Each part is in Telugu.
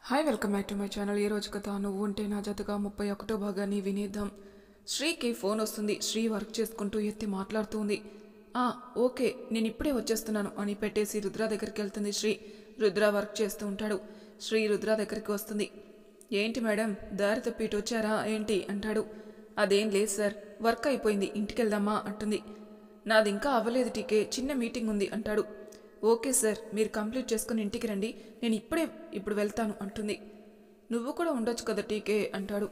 Hi welcome back to my channel. ఈ రోజు కథ నువ్వు ఉంటే నా జతగా 31వ భాగాన్ని వినేద్దాం. శ్రీకి ఫోన్ వస్తుంది. శ్రీ వర్క్ చేసుకుంటూ ఎత్తి మాట్లాడుతూ ఉంది. ఓకే నేను ఇప్పుడే వచ్చేస్తున్నాను అని పెట్టేసి రుద్ర దగ్గరికి వెళ్తుంది శ్రీ. రుద్ర వర్క్ చేస్తూ ఉంటాడు. శ్రీ రుద్ర దగ్గరికి వస్తుంది. ఏంటి మేడం దారి తప్పి ఇటు వచ్చారా ఏంటి అంటాడు. అదేం లేదు సార్, వర్క్ అయిపోయింది, ఇంటికి వెళ్దామా అంటుంది. నాది ఇంకా అవ్వలేదు టీకే, చిన్న మీటింగ్ ఉంది అంటాడు. ఓకే సార్, మీరు కంప్లీట్ చేసుకుని ఇంటికి రండి, నేను ఇప్పుడు వెళ్తాను అంటుంది. నువ్వు కూడా ఉండొచ్చు కదా టీకే అంటాడు.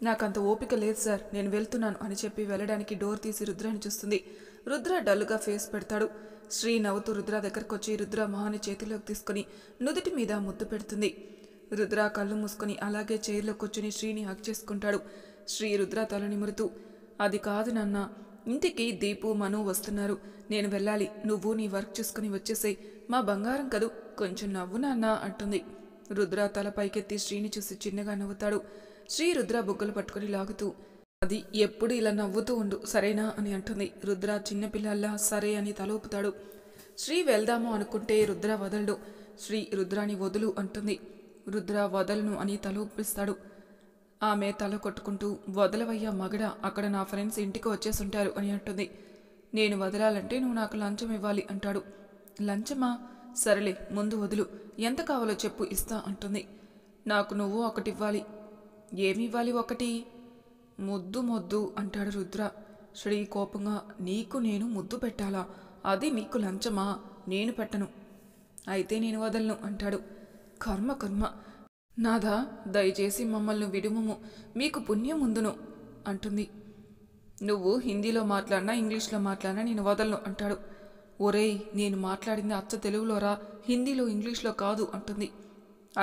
నాకంత ఓపిక లేదు సార్, నేను వెళ్తున్నాను అని చెప్పి వెళ్ళడానికి డోర్ తీసి రుద్రాని చూస్తుంది. రుద్ర డల్లుగా ఫేస్ పెడతాడు. శ్రీ నవ్వుతూ రుద్ర దగ్గరకు వచ్చి రుద్ర మొహాన్ని చేతిలోకి తీసుకుని నుదుటి మీద ముద్దు పెడుతుంది. రుద్ర కళ్ళు మూసుకొని అలాగే చైర్లో కూర్చుని శ్రీని హక్ చేసుకుంటాడు. శ్రీ రుద్ర తల నిమురుతూ, అది కాదు నాన్న, ఇంటికి దీపు మను వస్తున్నారు, నేను వెళ్ళాలి, నువ్వు నీ వర్క్ చేసుకుని వచ్చేసేయ్, మా బంగారం కదూ, కొంచెం నవ్వు నాన్న అంటుంది. రుద్ర తల పైకెత్తి శ్రీని చూసి చిన్నగా నవ్వుతాడు. శ్రీ రుద్ర బుగ్గలు పట్టుకుని లాగుతూ, అది ఎప్పుడు ఇలా నవ్వుతూ ఉండు సరేనా అని అంటుంది. రుద్ర చిన్నపిల్లల్లా సరే అని తలూపుతాడు. శ్రీ వెళ్దాము అనుకుంటే రుద్ర వదలడు. శ్రీ రుద్రాని వదులు అంటుంది. రుద్ర వదలను అని తలూపిస్తాడు. ఆమె తల కొట్టుకుంటూ, వదలవయ్యా మగడా, అక్కడ నా ఫ్రెండ్స్ ఇంటికి వచ్చేసుంటారు అని అంటుంది. నేను వదలాలంటే నువ్వు నాకు లంచం ఇవ్వాలి అంటాడు. లంచమా? సరేలే ముందు వదులు, ఎంత కావాలో చెప్పు ఇస్తా అంటుంది. నాకు నువ్వు ఒకటి ఇవ్వాలి. ఏమివ్వాలి ఒకటి? ముద్దు అంటాడు రుద్ర. శ్రీ కోపంగా, నీకు నేను ముద్దు పెట్టాలా? అది నీకు లంచమా? నేను పెట్టను. అయితే నేను వదలను అంటాడు. కర్మ నాదా, దయచేసి మమ్మల్ని విడుముము, మీకు పుణ్యం ఉందును అంటుంది. నువ్వు హిందీలో మాట్లాడినా ఇంగ్లీష్లో మాట్లాడినా నేను వదలను అంటాడు. ఒరేయ్, నేను మాట్లాడింది అచ్చ తెలుగులోరా, హిందీలో ఇంగ్లీష్లో కాదు అంటుంది.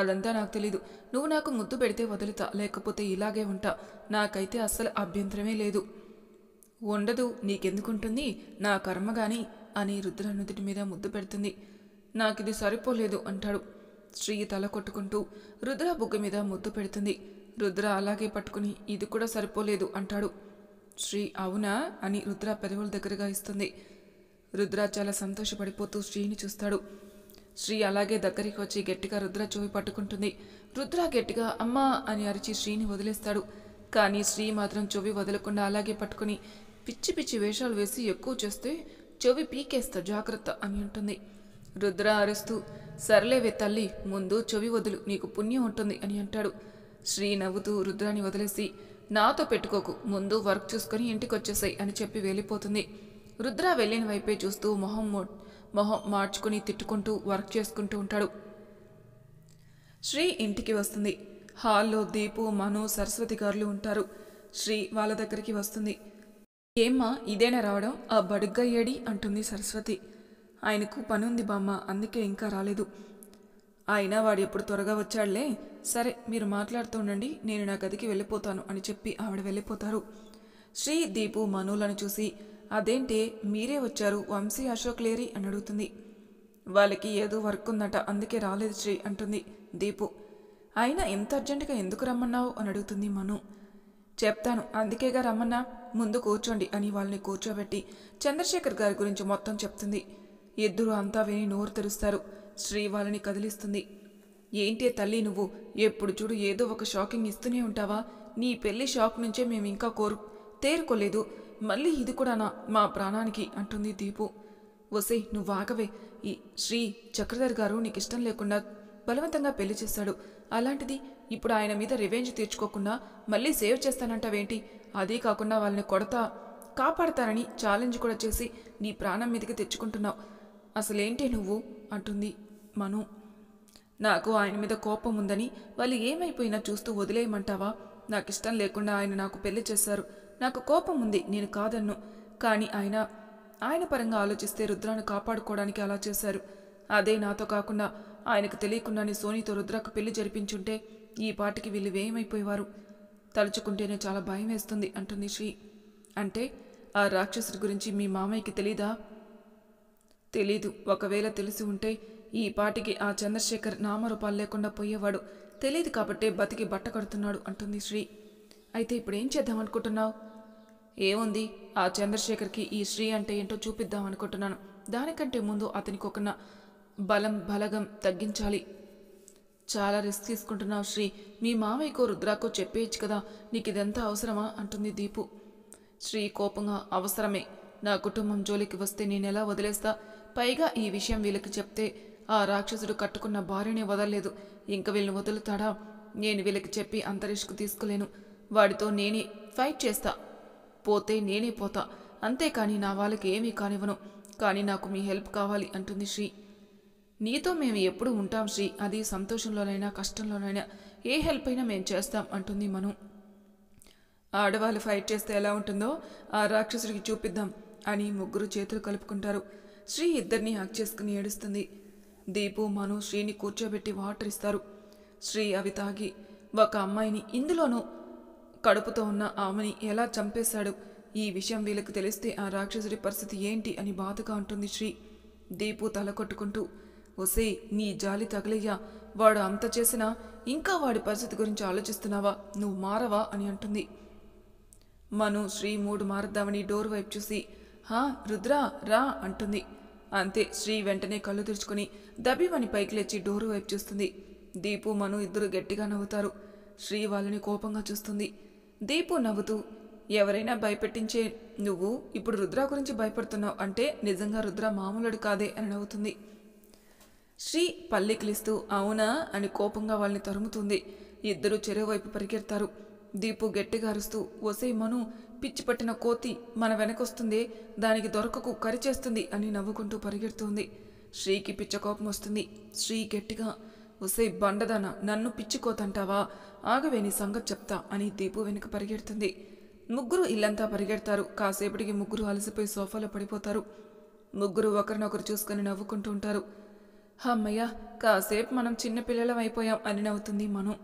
అదంతా నాకు తెలీదు, నువ్వు నాకు ముద్దు పెడితే వదులుతా, లేకపోతే ఇలాగే ఉంటా, నాకైతే అస్సలు అభ్యంతరమే లేదు. ఉండదు, నీకెందుకుంటుంది, నా కర్మగాని అని రుద్ర నుదుటి మీద ముద్దు పెడుతుంది. నాకిది సరిపోలేదు అంటాడు. శ్రీ తల కొట్టుకుంటూ రుద్ర బుగ్గ మీద ముద్దు పెడుతుంది. రుద్ర అలాగే పట్టుకుని ఇది కూడా సరిపోలేదు అంటాడు. శ్రీ అవునా అని రుద్ర పెదవుల దగ్గరగా ఇస్తుంది. రుద్ర చాలా సంతోషపడిపోతూ శ్రీని చూస్తాడు. శ్రీ అలాగే దగ్గరికి వచ్చి గట్టిగా రుద్ర చెవి పట్టుకుంటుంది. రుద్ర గట్టిగా అమ్మా అని అరిచి శ్రీని వదిలేస్తాడు. కానీ శ్రీ మాత్రం చెవి వదలకుండా అలాగే పట్టుకుని పిచ్చి వేషాలు వేసి ఎక్కువ చేస్తే చెవి పీకేస్తా జాగ్రత్త అని అంటుంది. రుద్ర అరుస్తూ, సర్లేవే తల్లి, ముందు చెవి వదులు, నీకు పుణ్యం ఉంటుంది అని అంటాడు. శ్రీ నవ్వుతూ రుద్రాని వదిలేసి, నాతో పెట్టుకోకు, ముందు వర్క్ చూసుకొని ఇంటికి వచ్చేసాయి అని చెప్పి వెళ్ళిపోతుంది. రుద్ర వెళ్ళిన వైపే చూస్తూ మొహం మార్చుకుని తిట్టుకుంటూ వర్క్ చేసుకుంటూ ఉంటాడు. శ్రీ ఇంటికి వస్తుంది. హాల్లో దీపు, మను, సరస్వతి గారులు ఉంటారు. శ్రీ వాళ్ళ దగ్గరికి వస్తుంది. ఏమ్మా ఇదేనా రావడం, ఆ బడుగ్గా ఏడి అంటుంది సరస్వతి. ఆయనకు పని ఉంది బామ్మ, అందుకే ఇంకా రాలేదు. అయినా వాడు ఎప్పుడు త్వరగా వచ్చాడులే, సరే మీరు మాట్లాడుతూ ఉండండి, నేను నా గదికి వెళ్ళిపోతాను అని చెప్పి ఆవిడ వెళ్ళిపోతారు. శ్రీ దీపు మనులను చూసి, అదేంటే మీరే వచ్చారు, వంశీ అశోక్ లేరి అని అడుగుతుంది. వాళ్ళకి ఏదో వర్క్ ఉందట, అందుకే రాలేదు శ్రీ అంటుంది దీపు. అయినా ఎంత అర్జెంటుగా ఎందుకు రమ్మన్నావు అని అడుగుతుంది మను. చెప్తాను, అందుకేగా రమ్మన్నా, ముందు కూర్చోండి అని వాళ్ళని కూర్చోబెట్టి చంద్రశేఖర్ గారి గురించి మొత్తం చెప్తుంది. ఇద్దరు అంతా విని నోరు తెరుస్తారు. శ్రీ వాళ్ళని కదిలిస్తుంది. ఏంటే తల్లి నువ్వు, ఎప్పుడు చూడు ఏదో ఒక షాకింగ్ ఇస్తూనే ఉంటావా? నీ పెళ్లి షాక్ నుంచే మేము ఇంకా తేరుకోలేదు, మళ్ళీ ఇది కూడానా మా ప్రాణానికి అంటుంది దీపు. వసే నువ్వు ఆగవే, ఈ శ్రీ చక్రధర్ గారు నీకు ఇష్టం లేకుండా బలవంతంగా పెళ్లి చేశాడు, అలాంటిది ఇప్పుడు ఆయన మీద రివెంజ్ తీర్చుకోకుండా మళ్ళీ సేవ్ చేస్తానంటావేంటి? అదీ కాకుండా వాళ్ళని కాపాడతానని ఛాలెంజ్ కూడా చేసి నీ ప్రాణం మీదకి తెచ్చుకుంటున్నావు, అసలేంటి నువ్వు అంటుంది మను. నాకు ఆయన మీద కోపం ఉందని, వాళ్ళు ఏమైపోయినా చూస్తూ వదిలేయమంటావా? నాకు ఇష్టం లేకుండా ఆయన నాకు పెళ్లి చేశారు, నాకు కోపం ఉంది, నేను కాదన్ను, కానీ ఆయన పరంగా ఆలోచిస్తే రుద్రాను కాపాడుకోవడానికి అలా చేశారు. అదే నాతో కాకుండా ఆయనకు తెలియకుండానే సోనీతో రుద్రకు పెళ్లి జరిపించుంటే ఈ పాటికి వీళ్ళు ఏమైపోయేవారు. తలుచుకుంటేనే చాలా భయం వేస్తుంది అంటుంది శ్రీ. అంటే ఆ రాక్షసుడి గురించి మీ మామయ్యకి తెలీదా? తెలీదు, ఒకవేళ తెలిసి ఉంటే ఈ పాటికి ఆ చంద్రశేఖర్ నామరూపాలు లేకుండా పోయేవాడు, తెలీదు కాబట్టే బతికి బట్ట కడుతున్నాడు అంటుంది శ్రీ. అయితే ఇప్పుడు ఏం చేద్దాం అనుకుంటున్నావు? ఏముంది, ఆ చంద్రశేఖర్కి ఈ శ్రీ అంటే ఏంటో చూపిద్దాం అనుకుంటున్నాను. దానికంటే ముందు అతనికి ఒక బలగం తగ్గించాలి. చాలా రిస్క్ తీసుకుంటున్నావు శ్రీ. మీ మామయ్యకో రుద్రాకో చెప్పేయచ్చు కదా, నీకు ఇదంతా అవసరమా అంటుంది దీపు. శ్రీ కోపంగా, అవసరమే. నా కుటుంబం జోలికి వస్తే నేనెలా వదిలేస్తా? పైగా ఈ విషయం వీళ్ళకి చెప్తే ఆ రాక్షసుడు కట్టుకున్న భార్యనే వదలలేదు. ఇంక వీళ్ళని వదులుతాడా? నేను వీళ్ళకి చెప్పి అంత రిస్క్ తీసుకోలేను. వాడితో నేనే ఫైట్ చేస్తా. పోతే నేనే పోతా, అంతేకాని నా వాళ్ళకి ఏమీ కానివ్వను. కానీ నాకు మీ హెల్ప్ కావాలి అంటుంది శ్రీ. నీతో మేము ఎప్పుడూ ఉంటాం శ్రీ. అది సంతోషంలోనైనా కష్టంలోనైనా ఏ హెల్ప్ అయినా మేము చేస్తాం అంటుంది మను. ఆడవాళ్ళు ఫైట్ చేస్తే ఎలా ఉంటుందో ఆ రాక్షసుడికి చూపిద్దాం అని ముగ్గురు చేతులు కలుపుకుంటారు. శ్రీ ఇద్దరిని హక్ చేసుకుని ఏడుస్తుంది. దీపు, మను శ్రీని కూర్చోబెట్టి వాటర్ ఇస్తారు. శ్రీ అవి తాగి, ఒక అమ్మాయిని, ఇందులోనూ కడుపుతో ఉన్న ఆమెని ఎలా చంపేశాడు, ఈ విషయం వీళ్ళకి తెలిస్తే ఆ రాక్షసుడి పరిస్థితి ఏంటి అని బాధగా ఉంటుంది శ్రీ. దీపు తల కొట్టుకుంటూ, ఒసే నీ జాలి తగలయ్యా, వాడు అంత చేసినా ఇంకా వాడి పరిస్థితి గురించి ఆలోచిస్తున్నావా? నువ్వు మారవా అని అంటుంది. మను శ్రీ మూడు మారద్దామని డోర్ వైపు చూసి, హా రుద్రా రా అంటుంది. అంతే, శ్రీ వెంటనే కళ్ళు తెరుచుకుని దబివని పైకి లేచి డోరు వైపు చూస్తుంది. దీపు, మను ఇద్దరు గట్టిగా నవ్వుతారు. శ్రీ వాళ్ళని కోపంగా చూస్తుంది. దీపు నవ్వుతూ, ఎవరైనా భయపెట్టించే నువ్వు ఇప్పుడు రుద్రా గురించి భయపడుతున్నావు అంటే నిజంగా రుద్ర మామూలుడు కాదే అని నవ్వుతుంది. శ్రీ పల్లికిలిస్తూ అవునా అని కోపంగా వాళ్ళని తరుముతుంది. ఇద్దరు చెరువువైపు పరిగెడతారు. దీపు గట్టిగా అరుస్తూ, ఒసే మను, పిచ్చి పట్టిన కోతి మన వెనకొస్తుంది, దానికి దొరకకు కరిచేస్తుంది అని నవ్వుకుంటూ పరిగెడుతుంది. శ్రీకి పిచ్చ కోపం వస్తుంది. శ్రీ గట్టిగా, ఒసే బండదాన, నన్ను పిచ్చికోతంటావా? ఆగవే, నీ సంగతి చెప్తా అని దీపు వెనుక పరిగెడుతుంది. ముగ్గురు ఇల్లంతా పరిగెడతారు. కాసేపటికి ముగ్గురు అలసిపోయి సోఫాలో పడిపోతారు. ముగ్గురు ఒకరినొకరు చూసుకుని నవ్వుకుంటూ ఉంటారు. అమ్మయ్య, కాసేపు మనం చిన్నపిల్లలం అయిపోయాం అని నవ్వుతుంది మను.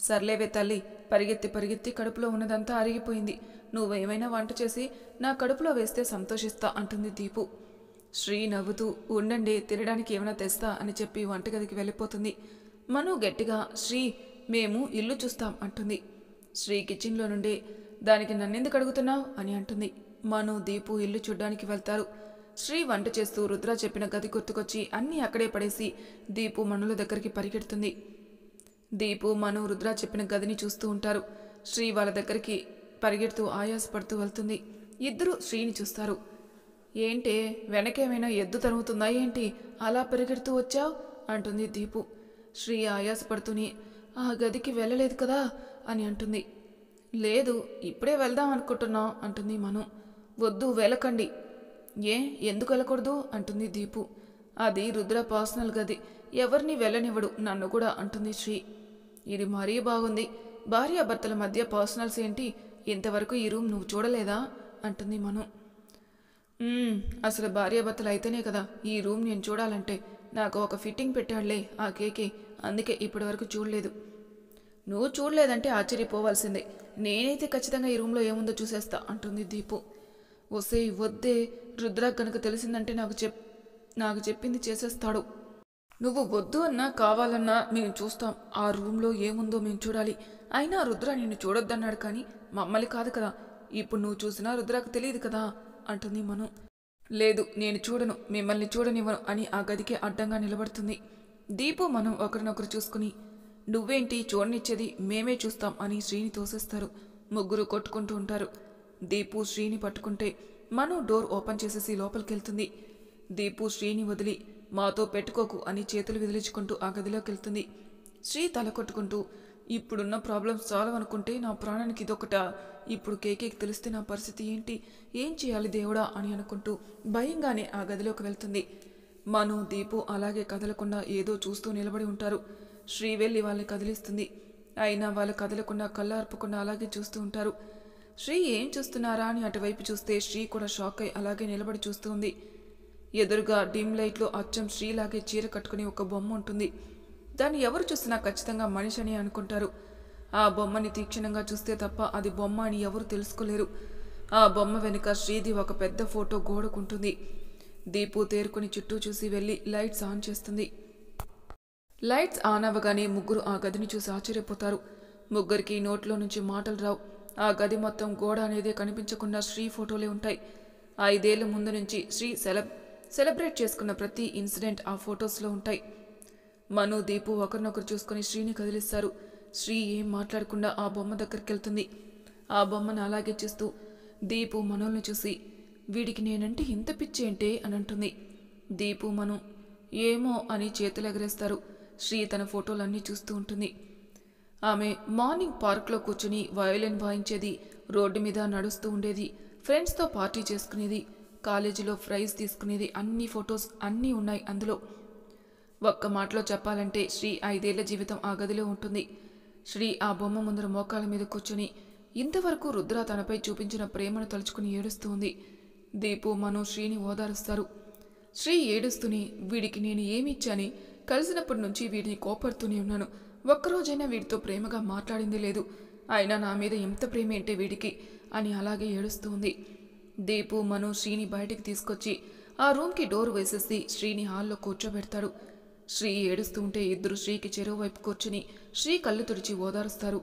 సర్లేవే తల్లి, పరిగెత్తి పరిగెత్తి కడుపులో ఉన్నదంతా అరిగిపోయింది. నువ్వేమైనా వంట చేసి నా కడుపులో వేస్తే సంతోషిస్తా అంటుంది దీపు. శ్రీ నవ్వుతూ, ఉండండి తినడానికి ఏమైనా తెస్తా అని చెప్పి వంటగదికి వెళ్ళిపోతుంది. మను గట్టిగా, శ్రీ మేము ఇల్లు చూస్తాం అంటుంది. శ్రీ కిచెన్లో నుండి, దానికి నన్నెందుకు అడుగుతున్నావు అని అంటుంది. మను దీపు ఇల్లు చూడ్డానికి వెళ్తారు. శ్రీ వంట చేస్తూ రుద్ర చెప్పిన గది గుర్తుకొచ్చి అన్నీ అక్కడే పడేసి దీపు మనుల దగ్గరికి పరిగెడుతుంది. దీపు, మను రుద్ర చెప్పిన గదిని చూస్తూ ఉంటారు. శ్రీ వాళ్ళ దగ్గరికి పరిగెడుతూ ఆయాసపడుతూ వెళ్తుంది. ఇద్దరు శ్రీని చూస్తారు. ఏంటే, వెనకేమైనా ఎద్దు తరుగుతుందా ఏంటి, అలా పరిగెడుతూ వచ్చావు అంటుంది దీపు. శ్రీ ఆయాసపడుతూనే, ఆ గదికి వెళ్ళలేదు కదా అని అంటుంది. లేదు, ఇప్పుడే వెళ్దాం అనుకుంటున్నాం అంటుంది మను. వద్దు, వెళ్ళకండి. ఏ, ఎందుకు వెళ్ళకూడదు అంటుంది దీపు. అది రుద్ర పర్సనల్ గది, ఎవరిని వెళ్ళనివ్వడు, నన్ను కూడా అంటుంది శ్రీ. ఇది మరీ బాగుంది, భార్యాభర్తల మధ్య పర్సనల్స్ ఏంటి, ఇంతవరకు ఈ రూమ్ నువ్వు చూడలేదా అంటుంది మను. అసలు భార్యాభర్తలు అయితేనే కదా ఈ రూమ్ నేను చూడాలంటే. నాకు ఒక ఫిట్టింగ్ పెట్టాడులే ఆ కేకే, అందుకే ఇప్పటి వరకు చూడలేదు. నువ్వు చూడలేదంటే ఆశ్చర్యపోవాల్సిందే, నేనైతే ఖచ్చితంగా ఈ రూమ్లో ఏముందో చూసేస్తా అంటుంది దీపు. ఒసే వద్దే, రుద్ర కనుక తెలిసిందంటే నాకు చెప్పింది చేసేస్తాడు. నువ్వు వద్దు అన్నా కావాలన్నా మేము చూస్తాం, ఆ రూమ్లో ఏముందో మేము చూడాలి. అయినా రుద్ర నిన్ను చూడొద్దన్నాడు కానీ మమ్మల్ని కాదు కదా, ఇప్పుడు నువ్వు చూసినా రుద్రకు తెలియదు కదా అంటుంది మను. లేదు, నేను చూడను, మిమ్మల్ని చూడనివ్వను అని ఆ గదికి అడ్డంగా నిలబడుతుంది. దీపు, మను ఒకరినొకరు చూసుకుని, నువ్వేంటి చూడనిచ్చేది, మేమే చూస్తాం అని శ్రీని తోసేస్తారు. ముగ్గురు కొట్టుకుంటూ ఉంటారు. దీపు శ్రీని పట్టుకుంటే మను డోర్ ఓపెన్ చేసేసి లోపలికెళ్తుంది. దీపు శ్రీని వదిలి, మాతో పెట్టుకోకు అని చేతులు విదిలించుకుంటూ ఆ గదిలోకి వెళ్తుంది. శ్రీ తల కొట్టుకుంటూ, ఇప్పుడున్న ప్రాబ్లమ్స్ సాల్వ్ అనుకుంటే నా ప్రాణానికి ఇదొకట, ఇప్పుడు కేకేకి తెలిస్తే నా పరిస్థితి ఏంటి, ఏం చేయాలి దేవుడా అని అనుకుంటూ భయంగానే ఆ గదిలోకి వెళ్తుంది. మను, దీపు అలాగే కదలకుండా ఏదో చూస్తూ నిలబడి ఉంటారు. శ్రీ వెళ్ళి వాళ్ళని కదిలిస్తుంది. అయినా వాళ్ళు కదలకుండా కళ్ళార్పకుండా అలాగే చూస్తూ ఉంటారు. శ్రీ ఏం చూస్తున్నారా అని అటువైపు చూస్తే శ్రీ కూడా షాక్ అయి అలాగే నిలబడి చూస్తూ ఉంది. ఎదురుగా డిమ్ లైట్లో అచ్చం శ్రీలాగే చీర కట్టుకుని ఒక బొమ్మ ఉంటుంది. దాన్ని ఎవరు చూసినా ఖచ్చితంగా మనిషి అని అనుకుంటారు. ఆ బొమ్మని తీక్షణంగా చూస్తే తప్ప అది బొమ్మ అని ఎవరు తెలుసుకోలేరు. ఆ బొమ్మ వెనుక శ్రీది ఒక పెద్ద ఫోటో గోడకుంటుంది. దీపు తేరుకుని చుట్టూ చూసి వెళ్ళి లైట్స్ ఆన్ చేస్తుంది. లైట్స్ ఆన్ అవ్వగానే ముగ్గురు ఆ గదిని చూసి ఆశ్చర్యపోతారు. ముగ్గురికి నోట్లో నుంచి మాటలు రావు. ఆ గది మొత్తం గోడ అనేదే కనిపించకుండా శ్రీ ఫోటోలే ఉంటాయి. 5 ఏళ్ల ముందు నుంచి శ్రీ సెలబ్రేట్ చేసుకున్న ప్రతి ఇన్సిడెంట్ ఆ ఫొటోస్లో ఉంటాయి. మను దీపు ఒకరినొకరు చూసుకొని శ్రీని కదిలిస్తారు. శ్రీ ఏం మాట్లాడకుండా ఆ బొమ్మ దగ్గరికి వెళ్తుంది. ఆ బొమ్మను అలాగే చూస్తూ దీపు మనోల్ని చూసి వీడికి నేనంటే ఇంత పిచ్చి ఏంటే అని అంటుంది. దీపు మను ఏమో అని చేతులు ఎగరేస్తారు. శ్రీ తన ఫోటోలన్నీ చూస్తూ ఉంటుంది. ఆమె మార్నింగ్ పార్క్లో కూర్చుని వయోలిన్ వాయించేది, రోడ్డు మీద నడుస్తూ ఉండేది, ఫ్రెండ్స్తో పార్టీ చేసుకునేది, కాలేజీలో ప్రైజ్ తీసుకునేది, అన్ని ఫొటోస్ అన్నీ ఉన్నాయి అందులో. ఒక్క మాటలో చెప్పాలంటే శ్రీ 5 ఏళ్ల జీవితం ఆ గదిలో ఉంటుంది. శ్రీ ఆ బొమ్మ ముందర మోకాళ్ళ మీద కూర్చుని ఇంతవరకు రుద్ర తనపై చూపించిన ప్రేమను తలుచుకుని ఏడుస్తుంది. దీపు మను శ్రీని ఓదారుస్తారు. శ్రీ ఏడుస్తూనే వీడికి నేను ఏమిచ్చాని, కలిసినప్పటి నుంచి వీడిని కోపడుతూనే ఉన్నాను, ఒక్కరోజైనా వీడితో ప్రేమగా మాట్లాడింది లేదు, అయినా నా మీద ఎంత ప్రేమ ఏంటే వీడికి అని అలాగే ఏడుస్తుంది. దీపు మను శ్రీని బయటికి తీసుకొచ్చి ఆ రూమ్కి డోర్ వేసేసి శ్రీని హాల్లో కూర్చోబెడతాడు. శ్రీ ఏడుస్తూ ఉంటే ఇద్దరు శ్రీకి చెరువు వైపు కూర్చుని శ్రీ కళ్ళు తుడిచి ఓదారుస్తారు.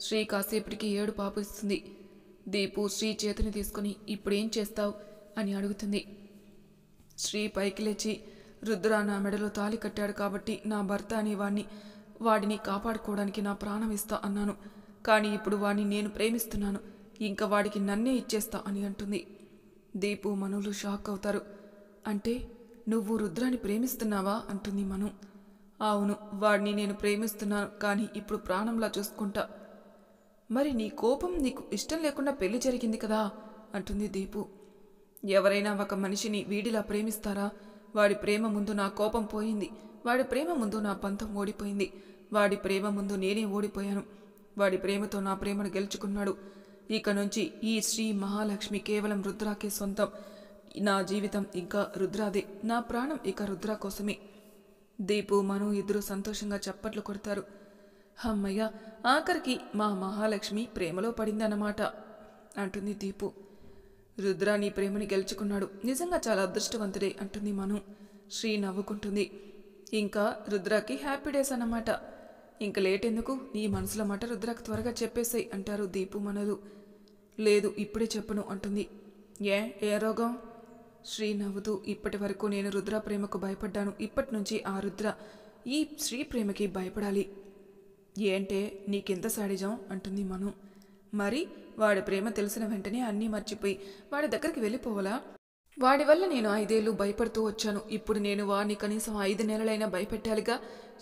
శ్రీ కాసేపటికి ఏడు పాపిస్తుంది. దీపు శ్రీ చేతిని తీసుకుని ఇప్పుడేం చేస్తావు అని అడుగుతుంది. శ్రీ పైకి లేచి రుద్ర నా మెడలో తాళి కట్టాడు కాబట్టి నా భర్త అని వాడిని కాపాడుకోవడానికి నా ప్రాణం ఇస్తా అన్నాను, కానీ ఇప్పుడు వాడిని నేను ప్రేమిస్తున్నాను, ఇంకా వాడికి నన్నే ఇచ్చేస్తా అని అంటుంది. దీపు మనులు షాక్ అవుతారు. అంటే నువ్వు రుద్రాని ప్రేమిస్తున్నావా అంటుంది మను. అవును, వాడిని నేను ప్రేమిస్తున్నాను, కానీ ఇప్పుడు ప్రాణంలా చూసుకుంటా. మరి నీ కోపం నీకు ఇష్టం లేకుండా పెళ్లి జరిగింది కదా అంటుంది దీపు. ఎవరైనా ఒక మనిషిని వీడిలా ప్రేమిస్తారా? వాడి ప్రేమ ముందు నా కోపం పోయింది, వాడి ప్రేమ ముందు నా పంతం ఓడిపోయింది, వాడి ప్రేమ ముందు నేనే ఓడిపోయాను, వాడి ప్రేమతో నా ప్రేమను గెలుచుకున్నాడు. ఇక నుంచి ఈ శ్రీ మహాలక్ష్మి కేవలం రుద్రాకే సొంతం, నా జీవితం ఇంకా రుద్రాదే, నా ప్రాణం ఇక రుద్ర కోసమే. దీపు మను ఇద్దరు సంతోషంగా చప్పట్లు కొడతారు. అమ్మయ్య, ఆఖరికి మా మహాలక్ష్మి ప్రేమలో పడిందన్నమాట అంటుంది దీపు. రుద్ర నీ ప్రేమని గెలుచుకున్నాడు, నిజంగా చాలా అదృష్టవంతుడే అంటుంది మను. శ్రీ నవ్వుకుంటుంది. ఇంకా రుద్రకి హ్యాపీ డేస్ అన్నమాట. ఇంక లేట్ ఎందుకు, నీ మనసులో మాట రుద్రకి త్వరగా చెప్పేసాయి అంటారు దీపు మనలు. లేదు, ఇప్పుడే చెప్పను అంటుంది. ఏ రోగం? శ్రీ నవ్వుతూ ఇప్పటి వరకు నేను రుద్ర ప్రేమకు భయపడ్డాను, ఇప్పటి నుంచి ఆ రుద్ర ఈ శ్రీ ప్రేమకి భయపడాలి. ఏంటే నీకెంత సాడిజం అంటుంది మను. మరి వాడి ప్రేమ తెలిసిన వెంటనే అన్నీ మర్చిపోయి వాడి దగ్గరికి వెళ్ళిపోవాలా? వాడి వల్ల నేను 5 ఏళ్ళు భయపడుతూ వచ్చాను, ఇప్పుడు నేను వాడిని కనీసం 5 నెలలైనా భయపెట్టాలిగా.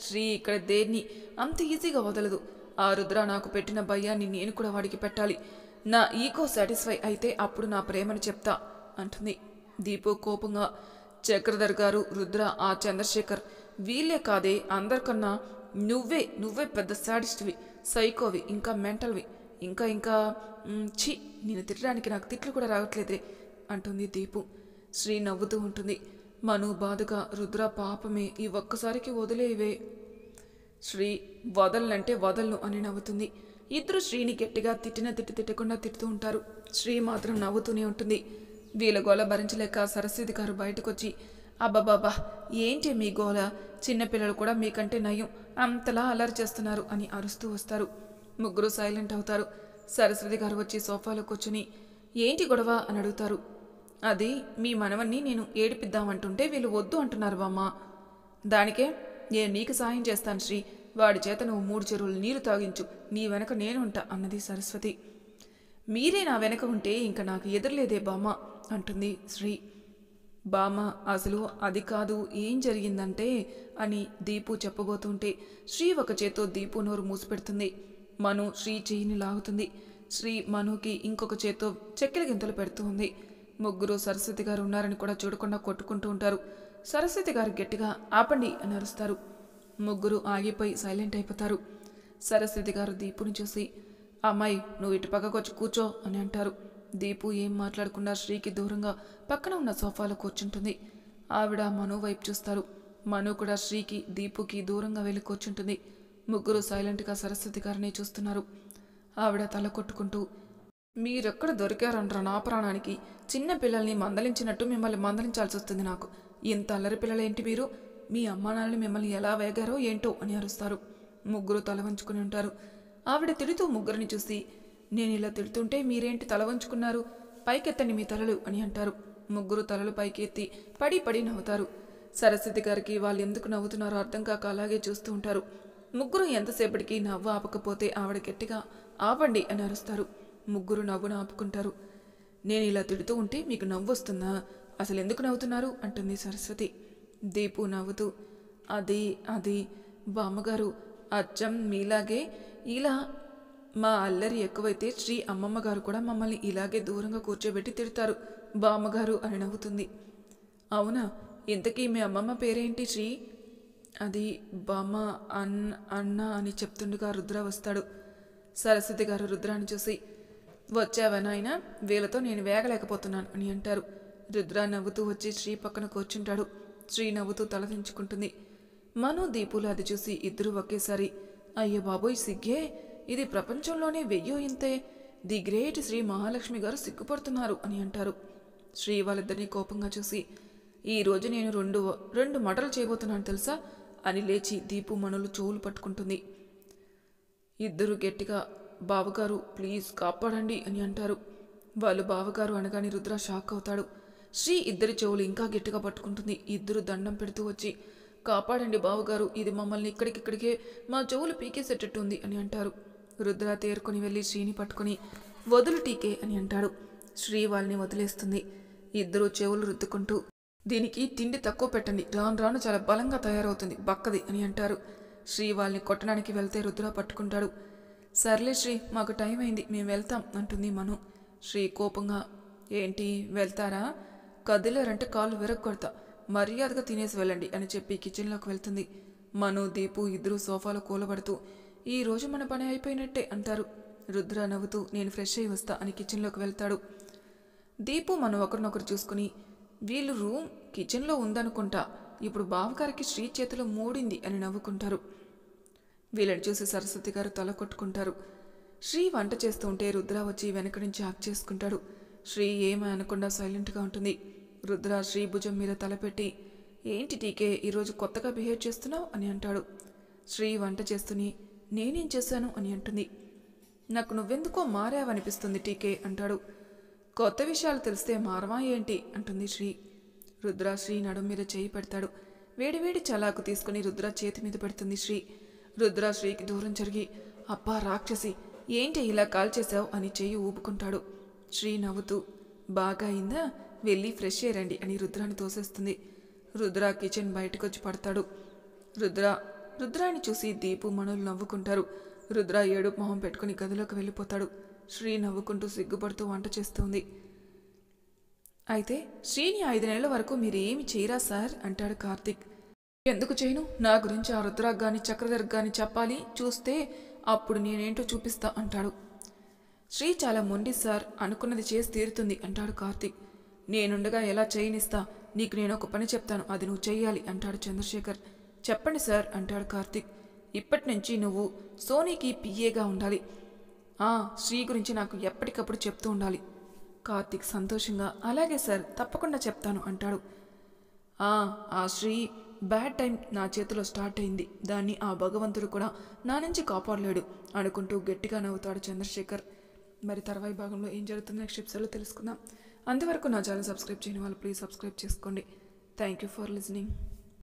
శ్రీ ఇక్కడ దేన్ని అంత ఈజీగా వదలదు. ఆ రుద్ర నాకు పెట్టిన భయాన్ని నేను కూడా వాడికి పెట్టాలి. నా ఈగో సాటిస్ఫై అయితే అప్పుడు నా ప్రేమను చెప్తా అంటుంది. దీపు కోపంగా చక్రధర్ గారు, రుద్ర, ఆ చంద్రశేఖర్ వీళ్ళే కాదే, అందరికన్నా నువ్వే పెద్ద సాడిస్ట్వి, సైకోవి, ఇంకా మెంటల్వి, ఇంకా ఇంకా ఛీ, నేను తిట్టడానికి నాకు తిట్లు కూడా రావట్లేదే అంటుంది దీపు. శ్రీ నవ్వుతూ ఉంటుంది. మను బాధగా రుద్ర పాపమే, ఈ ఒక్కసారికి వదిలేవే. శ్రీ వదలనంటే వదలను అని నవ్వుతుంది. ఇద్దరు శ్రీని గట్టిగా తిట్టకుండా తిడుతూ ఉంటారు. శ్రీ మాత్రం నవ్వుతూనే ఉంటుంది. వీళ్ళ గోల భరించలేక సరస్వతి గారు బయటకొచ్చి అబ్బబాబా ఏంటి మీ గోల, చిన్నపిల్లలు కూడా మీకంటే నయం, అంతలా అల్లరి చేస్తున్నారు అని అరుస్తూ వస్తారు. ముగ్గురు సైలెంట్ అవుతారు. సరస్వతి గారు వచ్చి సోఫాలో కూర్చుని ఏంటి గొడవ అని అడుగుతారు. అది మీ మనవన్ని నేను ఏడిపిద్దామంటుంటే వీళ్ళు వద్దు అంటున్నారు బామ్మ. దానికే నేను నీకు సాయం చేస్తాను శ్రీ, వాడి చేత నువ్వు 3 చెరువులు నీరు తాగించు, నీ వెనక నేను ఉంటా అన్నది సరస్వతి. మీరే నా వెనక ఉంటే ఇంకా నాకు ఎదురులేదే బామ్మ అంటుంది శ్రీ. బామ్మ అసలు అది కాదు, ఏం జరిగిందంటే అని దీపు చెప్పబోతుంటే శ్రీ ఒక చేత్తో దీపు నోరు మూసిపెడుతుంది. మను శ్రీ చెయ్యిని లాగుతుంది. శ్రీ మనుకి ఇంకొక చేత్తో చెక్కెల గింతలు పెడుతూ ఉంది. ముగ్గురు సరస్వతి గారు ఉన్నారని కూడా చూడకుండా కొట్టుకుంటూ ఉంటారు. సరస్వతి గారు గట్టిగా ఆపండి అని అరుస్తారు. ముగ్గురు ఆగిపోయి సైలెంట్ అయిపోతారు. సరస్వతి గారు దీపుని చూసి అమ్మాయి నువ్వు ఇటు పక్కకొచ్చి కూర్చో అని అంటారు. దీపు ఏం మాట్లాడకుండా శ్రీకి దూరంగా పక్కన ఉన్న సోఫాలో కూర్చుంటుంది. ఆవిడ మను వైపు చూస్తారు. మను కూడా శ్రీకి దీపుకి దూరంగా వెళ్ళి కూర్చుంటుంది. ముగ్గురు సైలెంట్గా సరస్వతి గారిని చూస్తున్నారు. ఆవిడ తల కొట్టుకుంటూ మీరెక్కడ దొరికారంటారా నా ప్రాణానికి, చిన్న పిల్లల్ని మందలించినట్టు మిమ్మల్ని మందలించాల్సి వస్తుంది నాకు, ఇంత అల్లరి పిల్లలేంటి మీరు, మీ అమ్మానాన్నని మిమ్మల్ని ఎలా వేగారో ఏంటో అని అరుస్తారు. ముగ్గురు తల వంచుకుని ఉంటారు. ఆవిడ తిడుతూ ముగ్గురిని చూసి నేను ఇలా తిడుతుంటే మీరేంటి తల వంచుకున్నారు, పైకెత్తండి మీ తలలు అని అంటారు. ముగ్గురు తలలు పైకి ఎత్తి పడి నవ్వుతారు. సరస్వతి గారికి వాళ్ళు ఎందుకు నవ్వుతున్నారో అర్థం కాక అలాగే చూస్తూ ఉంటారు. ముగ్గురు ఎంతసేపటికి నవ్వు ఆపకపోతే ఆవిడ గట్టిగా ఆపండి అని అరుస్తారు. ముగ్గురు నవ్వును ఆపుకుంటారు. నేను ఇలా తిడుతూ ఉంటే మీకు నవ్వు వస్తుందా? అసలు ఎందుకు నవ్వుతున్నారు అంటుంది సరస్వతి. దీపు నవ్వుతూ అది బామ్మగారు అచ్చం మీలాగే ఇలా మా అల్లరి ఎక్కువైతే శ్రీ అమ్మమ్మ గారు కూడా మమ్మల్ని ఇలాగే దూరంగా కూర్చోబెట్టి తిడతారు బామ్మగారు అని నవ్వుతుంది. అవునా, ఇంతకీ మీ అమ్మమ్మ పేరేంటి శ్రీ? అది బామ్మ అన్న అని చెప్తుండగా రుద్ర వస్తాడు. సరస్వతి గారు రుద్రాన్ని చూసి వచ్చావా నాయనా, వీళ్ళతో నేను వేగలేకపోతున్నాను అని అంటారు. రుద్ర నవ్వుతూ వచ్చి శ్రీ పక్కన కూర్చుంటాడు. శ్రీ నవ్వుతూ తలదించుకుంటుంది. మను దీపులు అది చూసి ఇద్దరు ఒకేసారి అయ్యో బాబోయ్ సిగ్గే, ఇది ప్రపంచంలోనే వెయ్యో ఇంతే, ది గ్రేట్ శ్రీ మహాలక్ష్మి గారు సిగ్గుపడుతున్నారు అని అంటారు. శ్రీ వాళ్ళిద్దరినీ కోపంగా చూసి ఈరోజు నేను రెండు మటలు చేయబోతున్నాను తెలుసా అని లేచి దీపు మనులు చెవులు పట్టుకుంటుంది. ఇద్దరు గట్టిగా బావగారు ప్లీజ్ కాపాడండి అని అంటారు. వాళ్ళు బావగారు అనగానే రుద్ర షాక్ అవుతాడు. శ్రీ ఇద్దరి చెవులు ఇంకా గట్టిగా పట్టుకుంటుంది. ఇద్దరు దండం పెడుతూ వచ్చి కాపాడండి బావగారు, ఇది మమ్మల్ని ఇక్కడికిక్కడికే మా చెవులు పీకేసేటట్టుంది అని అంటారు. రుద్ర తేరుకొని వెళ్ళి శ్రీని పట్టుకుని వదులు టీకే అని అంటాడు. శ్రీ వాళ్ళని వదిలేస్తుంది. ఇద్దరు చెవులు రుద్దుకుంటూ దీనికి తిండి తక్కువ పెట్టండి, రాను రాను చాలా బలంగా తయారవుతుంది బక్కది అని అంటారు. శ్రీ వాళ్ళని కొట్టడానికి వెళ్తే రుద్ర పట్టుకుంటాడు. సర్లే శ్రీ, మాకు టైం అయింది, మేము వెళ్తాం అంటుంది మను. శ్రీ కోపంగా ఏంటి వెళ్తారా, కదిలేరంటే కాళ్ళు విరగొడతా, మర్యాదగా తినేసి వెళ్ళండి అని చెప్పి కిచెన్లోకి వెళ్తుంది. మను దీపు ఇద్దరు సోఫాలో కూలబడుతూ ఈరోజు మన పని అయిపోయినట్టే అంటారు. రుద్ర నవ్వుతూ నేను ఫ్రెష్ అయ్యి వస్తా అని కిచెన్లోకి వెళ్తాడు. దీపు మను ఒకరినొకరు చూసుకుని వీళ్ళు రూమ్ కిచెన్లో ఉందనుకుంటా, ఇప్పుడు బావగారికి శ్రీ చేతిలో మూడింది అని నవ్వుకుంటారు. వీళ్ళని చూసి సరస్వతి గారు తల కొట్టుకుంటారు. శ్రీ వంట చేస్తూ ఉంటే రుద్ర వచ్చి వెనక నుంచి హక్ చేసుకుంటాడు. శ్రీ ఏమీ అనకుండా సైలెంట్గా ఉంటుంది. రుద్ర శ్రీ భుజం మీద తలపెట్టి ఏంటి టీకే ఈరోజు కొత్తగా బిహేవ్ చేస్తున్నావు అని అంటాడు. శ్రీ వంట చేస్తూని నేనేం చేశాను అని అంటుంది. నాకు నువ్వెందుకో మారావనిపిస్తుంది టీకే అంటాడు. కొత్త విషయాలు తెలిస్తే మారవా ఏంటి అంటుంది శ్రీ. రుద్ర శ్రీ నడుం మీద చేయి పెడతాడు. వేడివేడి చలాకు తీసుకుని రుద్ర చేతి మీద పెడుతుంది శ్రీ. రుద్ర శ్రీకి దూరం జరిగి అబ్బా రాక్షసి, ఏంటి ఇలా కాల్ చేశావు అని చెయ్యి ఊపుకుంటాడు. శ్రీ నవ్వుతూ బాగా అయిందా, వెళ్ళి ఫ్రెష్ అయ్యండి అని రుద్రాన్ని తోసేస్తుంది. రుద్ర కిచెన్ బయటకొచ్చి పడతాడు. రుద్రాన్ని చూసి దీపు మనులు నవ్వుకుంటారు. రుద్ర ఏడుపు మొహం పెట్టుకుని గదిలోకి వెళ్ళిపోతాడు. శ్రీ నవ్వుకుంటూ సిగ్గుపడుతూ వంట చేస్తుంది. అయితే శ్రీని 5 నెలల వరకు మీరేమి చేయరా సార్ అంటాడు కార్తీక్. ఎందుకు చేయను, నా గురించి ఆ రుద్రాకు గాని చక్రధర్కి గాని చెప్పాలి, చూస్తే అప్పుడు నేనేంటో చూపిస్తా అంటాడు. శ్రీ చాలా మొండి సార్, అనుకున్నది చేసి తీరుతుంది అంటాడు కార్తీక్. నేనుండగా ఎలా చేయనిస్తా, నీకు నేను ఒక పని చెప్తాను, అది నువ్వు చెయ్యాలి అంటాడు చంద్రశేఖర్. చెప్పండి సార్ అంటాడు కార్తీక్. ఇప్పటి నుంచి నువ్వు సోనీకి పిఏగా ఉండాలి. శ్రీ గురించి నాకు ఎప్పటికప్పుడు చెప్తూ ఉండాలి. కార్తీక్ సంతోషంగా అలాగే సార్ తప్పకుండా చెప్తాను అంటాడు. ఆ శ్రీ బ్యాడ్ టైం నా చేతిలో స్టార్ట్ అయింది, దాన్ని ఆ భగవంతుడు కూడా నా నుంచి కాపాడలేడు అనుకుంటూ గట్టిగా నవ్వుతాడు చంద్రశేఖర్. మరి తర్వాయి భాగంలో ఏం జరుగుతుందో నెక్స్ట్ ఎపిసోడ్లో తెలుసుకుందాం. అంతవరకు నా ఛానల్ సబ్స్క్రైబ్ చేయని వాళ్ళు ప్లీజ్ సబ్స్క్రైబ్ చేసుకోండి. Thank you for listening.